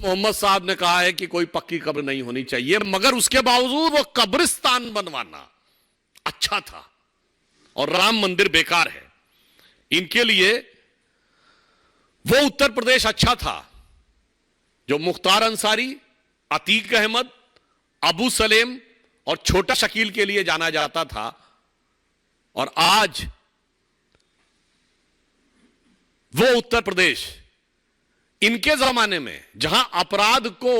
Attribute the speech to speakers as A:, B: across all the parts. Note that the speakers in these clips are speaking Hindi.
A: मोहम्मद साहब ने कहा है कि कोई पक्की कब्र नहीं होनी चाहिए, मगर उसके बावजूद वो कब्रिस्तान बनवाना अच्छा था और राम मंदिर बेकार है। इनके लिए वो उत्तर प्रदेश अच्छा था जो मुख्तार अंसारी, अतीक अहमद, अबू सलेम और छोटा शकील के लिए जाना जाता था। और आज वो उत्तर प्रदेश इनके जमाने में जहां अपराध को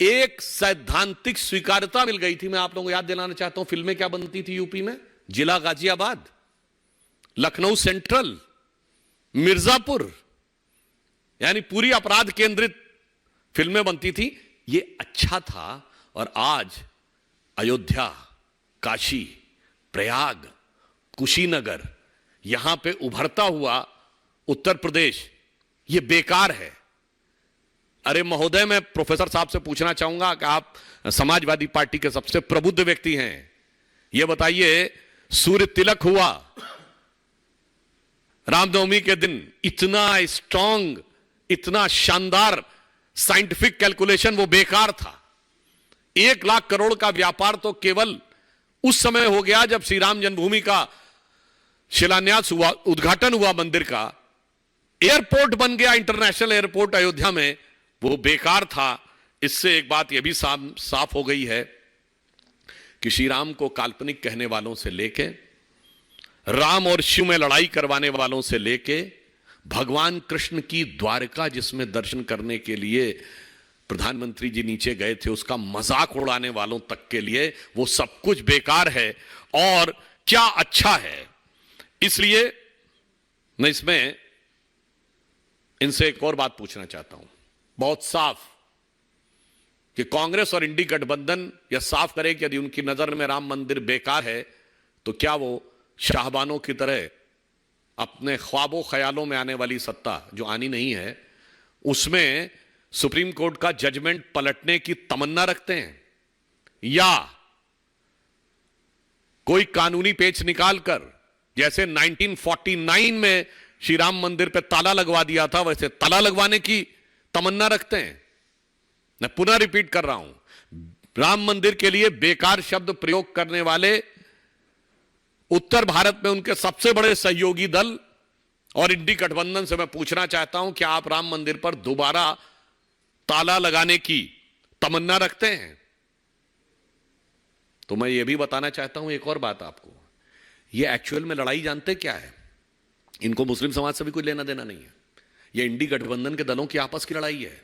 A: एक सैद्धांतिक स्वीकार्यता मिल गई थी। मैं आप लोगों को याद दिलाना चाहता हूं, फिल्में क्या बनती थी यूपी में, जिला गाजियाबाद, लखनऊ सेंट्रल, मिर्जापुर, यानी पूरी अपराध केंद्रित फिल्में बनती थी। ये अच्छा था। और आज अयोध्या, काशी, प्रयाग, कुशीनगर, यहां पे उभरता हुआ उत्तर प्रदेश ये बेकार है। अरे महोदय, मैं प्रोफेसर साहब से पूछना चाहूंगा कि आप समाजवादी पार्टी के सबसे प्रबुद्ध व्यक्ति हैं, ये बताइए, सूर्य तिलक हुआ रामनवमी के दिन, इतना स्ट्रांग, इतना शानदार साइंटिफिक कैलकुलेशन वो बेकार था। 1 लाख करोड़ का व्यापार तो केवल उस समय हो गया जब श्री राम जन्मभूमि का शिलान्यास हुआ, उद्घाटन हुआ मंदिर का, एयरपोर्ट बन गया, इंटरनेशनल एयरपोर्ट अयोध्या में, वो बेकार था। इससे एक बात यह भी साफ हो गई है कि श्री राम को काल्पनिक कहने वालों से लेके, राम और शिव में लड़ाई करवाने वालों से लेके, भगवान कृष्ण की द्वारका जिसमें दर्शन करने के लिए प्रधानमंत्री जी नीचे गए थे, उसका मजाक उड़ाने वालों तक के लिए वो सब कुछ बेकार है। और क्या अच्छा है। इसलिए मैं इसमें इनसे एक और बात पूछना चाहता हूं, बहुत साफ, कि कांग्रेस और इंडी गठबंधन यह साफ करे कि यदि उनकी नजर में राम मंदिर बेकार है तो क्या वो शाहबानों की तरह अपने ख्वाबों ख्यालों में आने वाली सत्ता जो आनी नहीं है, उसमें सुप्रीम कोर्ट का जजमेंट पलटने की तमन्ना रखते हैं, या कोई कानूनी पेच निकालकर जैसे 1949 में श्री राम मंदिर पे ताला लगवा दिया था वैसे ताला लगवाने की तमन्ना रखते हैं। मैं पुनः रिपीट कर रहा हूं, राम मंदिर के लिए बेकार शब्द प्रयोग करने वाले उत्तर भारत में उनके सबसे बड़े सहयोगी दल और इंडी गठबंधन से मैं पूछना चाहता हूं कि आप राम मंदिर पर दोबारा ताला लगाने की तमन्ना रखते हैं? तो मैं यह भी बताना चाहता हूं एक और बात आपको, यह एक्चुअल में लड़ाई जानते क्या है? इनको मुस्लिम समाज से भी कोई लेना देना नहीं है। यह इंडी गठबंधन के दलों की आपस की लड़ाई है।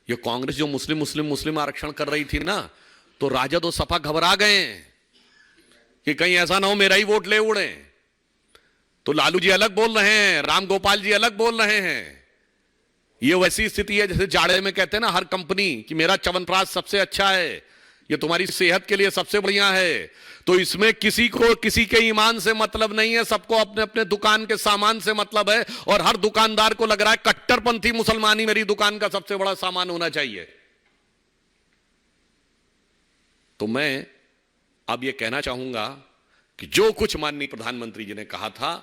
A: यह कांग्रेस जो मुस्लिम आरक्षण कर रही थी ना, तो राजद और सपा घबरा गए कि कहीं ऐसा ना हो मेरा ही वोट ले उड़े। तो लालू जी अलग बोल रहे हैं, राम गोपाल जी अलग बोल रहे हैं। यह वैसी स्थिति है जैसे जाड़े में कहते हैं ना हर कंपनी कि मेरा च्यवनप्राश सबसे अच्छा है, यह तुम्हारी सेहत के लिए सबसे बढ़िया है। तो इसमें किसी को किसी के ईमान से मतलब नहीं है, सबको अपने अपने दुकान के सामान से मतलब है। और हर दुकानदार को लग रहा है कट्टरपंथी मुसलमान ही मेरी दुकान का सबसे बड़ा सामान होना चाहिए। तो मैं अब यह कहना चाहूंगा कि जो कुछ माननीय प्रधानमंत्री जी ने कहा था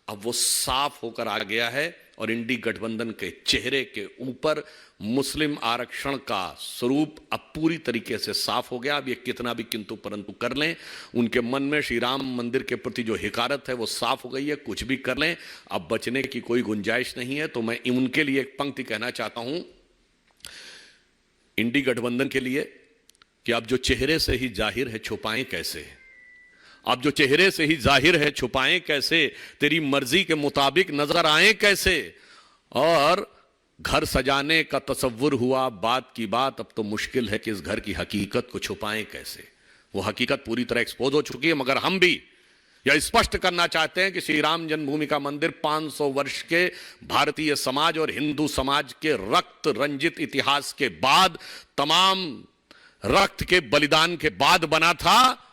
A: अब वो साफ होकर आ गया है और इंडी गठबंधन के चेहरे के ऊपर मुस्लिम आरक्षण का स्वरूप अब पूरी तरीके से साफ हो गया। अब ये कितना भी किंतु परंतु कर लें, उनके मन में श्री राम मंदिर के प्रति जो हिकारत है वो साफ हो गई है। कुछ भी कर लें, अब बचने की कोई गुंजाइश नहीं है। तो मैं उनके लिए एक पंक्ति कहना चाहता हूं इंडी गठबंधन के लिए कि अब जो चेहरे से ही जाहिर है छुपाएं कैसे, अब जो चेहरे से ही जाहिर है छुपाएं कैसे, तेरी मर्जी के मुताबिक नजर आए कैसे। और घर सजाने का तसव्वुर हुआ बात की बात, अब तो मुश्किल है कि इस घर की हकीकत को छुपाएं कैसे। वो हकीकत पूरी तरह एक्सपोज हो चुकी है, मगर हम भी यह स्पष्ट करना चाहते हैं कि श्री राम जन्मभूमि का मंदिर 500 वर्ष के भारतीय समाज और हिंदू समाज के रक्त रंजित इतिहास के बाद, तमाम रक्त के बलिदान के बाद बना था।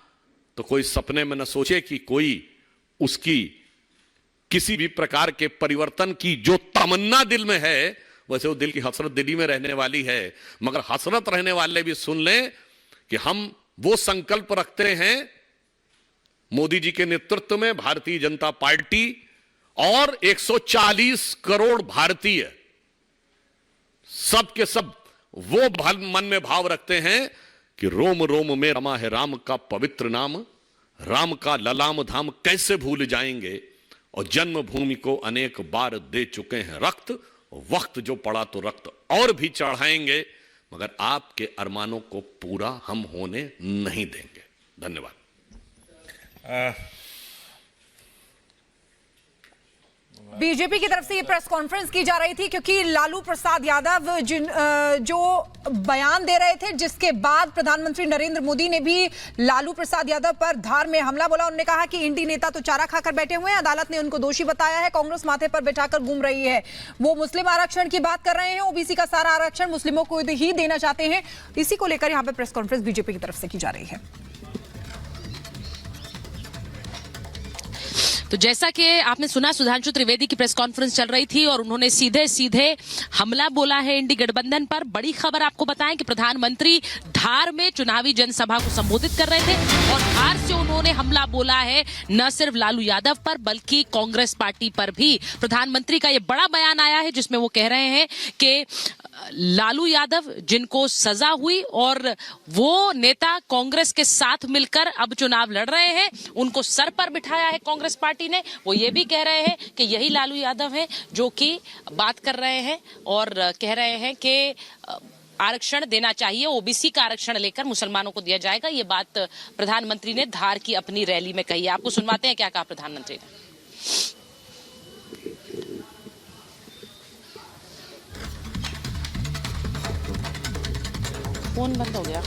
A: तो कोई सपने में न सोचे कि कोई उसकी किसी भी प्रकार के परिवर्तन की जो तमन्ना दिल में है, वैसे वो दिल की हसरत दिल्ली में रहने वाली है। मगर हसरत रहने वाले भी सुन लें कि हम वो संकल्प रखते हैं मोदी जी के नेतृत्व में भारतीय जनता पार्टी और 140 करोड़ भारतीय सब के सब वो मन में भाव रखते हैं कि रोम रोम में रमा है राम का पवित्र नाम, राम का ललाम धाम कैसे भूल जाएंगे, और जन्मभूमि को अनेक बार दे चुके हैं रक्त, वक्त जो पड़ा तो रक्त और भी चढ़ाएंगे, मगर आपके अरमानों को पूरा हम होने नहीं देंगे। धन्यवाद।
B: बीजेपी की तरफ से ये प्रेस कॉन्फ्रेंस की जा रही थी क्योंकि लालू प्रसाद यादव जो बयान दे रहे थे, जिसके बाद प्रधानमंत्री नरेंद्र मोदी ने भी लालू प्रसाद यादव पर धार में हमला बोला। उन्होंने कहा कि इंडी नेता तो चारा खाकर बैठे हुए हैं, अदालत ने उनको दोषी बताया है, कांग्रेस माथे पर बैठाकर घूम रही है। वो मुस्लिम आरक्षण की बात कर रहे हैं, ओबीसी का सारा आरक्षण मुस्लिमों को ही देना चाहते हैं। इसी को लेकर यहाँ पे प्रेस कॉन्फ्रेंस बीजेपी की तरफ से की जा रही है।
C: तो जैसा कि आपने सुना, सुधांशु त्रिवेदी की प्रेस कॉन्फ्रेंस चल रही थी और उन्होंने सीधे सीधे हमला बोला है इंडी गठबंधन पर। बड़ी खबर आपको बताएं कि प्रधानमंत्री धार में चुनावी जनसभा को संबोधित कर रहे थे और धार से उन्होंने हमला बोला है न सिर्फ लालू यादव पर बल्कि कांग्रेस पार्टी पर भी। प्रधानमंत्री का यह बड़ा बयान आया है जिसमें वो कह रहे हैं कि लालू यादव जिनको सजा हुई और वो नेता कांग्रेस के साथ मिलकर अब चुनाव लड़ रहे हैं, उनको सर पर बिठाया है कांग्रेस पार्टी ने। वो ये भी कह रहे हैं कि यही लालू यादव हैं जो कि बात कर रहे हैं और कह रहे हैं कि आरक्षण देना चाहिए, ओबीसी का आरक्षण लेकर मुसलमानों को दिया जाएगा। ये बात प्रधानमंत्री ने धार की अपनी रैली में कही है। आपको सुनवाते हैं क्या कहा प्रधानमंत्री ने। फोन बंद हो गया।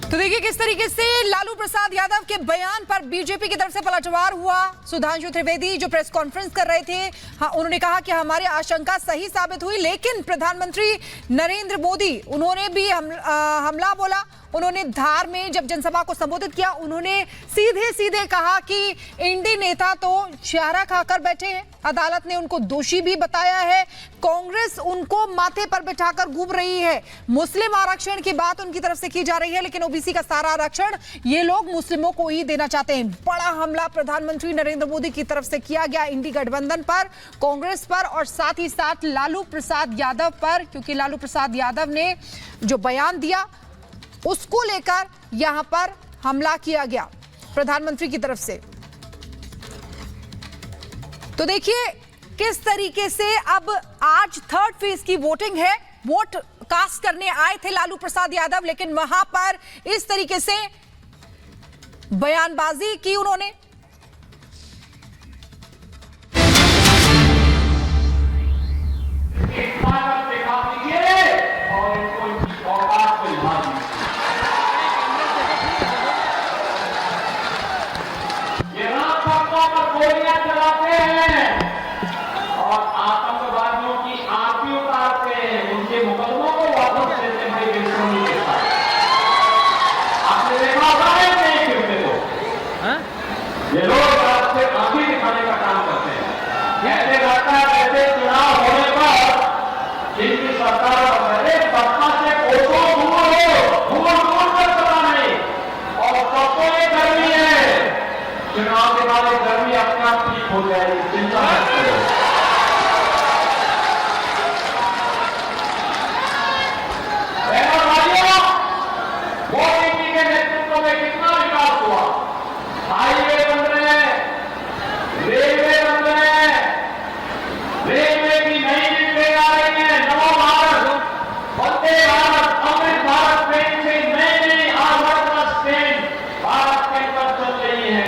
B: तो देखिए किस तरीके से लालू प्रसाद यादव के बयान पर बीजेपी की तरफ से पलटवार हुआ। सुधांशु त्रिवेदी जो प्रेस कॉन्फ्रेंस कर रहे थे, उन्होंने कहा कि हमारी आशंका सही साबित हुई, लेकिन प्रधानमंत्री नरेंद्र मोदी उन्होंने भी हमला बोला। उन्होंने धार में जब जनसभा को संबोधित किया, उन्होंने सीधे सीधे कहा कि इंडी नेता तो चारा खाकर बैठे हैं, अदालत ने उनको दोषी भी बताया है, कांग्रेस उनको माथे पर बिठाकर घूम रही है। मुस्लिम आरक्षण की बात उनकी तरफ से की जा रही है, लेकिन ओबीसी का सारा आरक्षण ये लोग मुस्लिमों को ही देना चाहते हैं। बड़ा हमला प्रधानमंत्री नरेंद्र मोदी की तरफ से किया गया इंडी गठबंधन पर, कांग्रेस पर और साथ ही साथ लालू प्रसाद यादव पर, क्योंकि लालू प्रसाद यादव ने जो बयान दिया उसको लेकर यहां पर हमला किया गया प्रधानमंत्री की तरफ से। तो देखिए किस तरीके से अब आज थर्ड फेज की वोटिंग है। वोट कास्ट करने आए थे लालू प्रसाद यादव, लेकिन वहां पर इस तरीके से बयानबाजी की उन्होंने।
D: गोलियां चलाते हैं और आतंकवादियों की आरती उतारते हैं, उनके मुकदमों को वापस देते हैं बिल्कुल के साथ। आपने देखा होगा नहीं फिरते तो ये लोग आपसे आंखें दिखाने का काम करते हैं। ऐसे लगता है जैसे चुनाव होने पर जिनकी सरकार सत्ता से कोसों दूर तक पता नहीं, और सबको ये गर्मी है चुनाव के बाद गर्मी अपने आप ठीक हो जाएगी।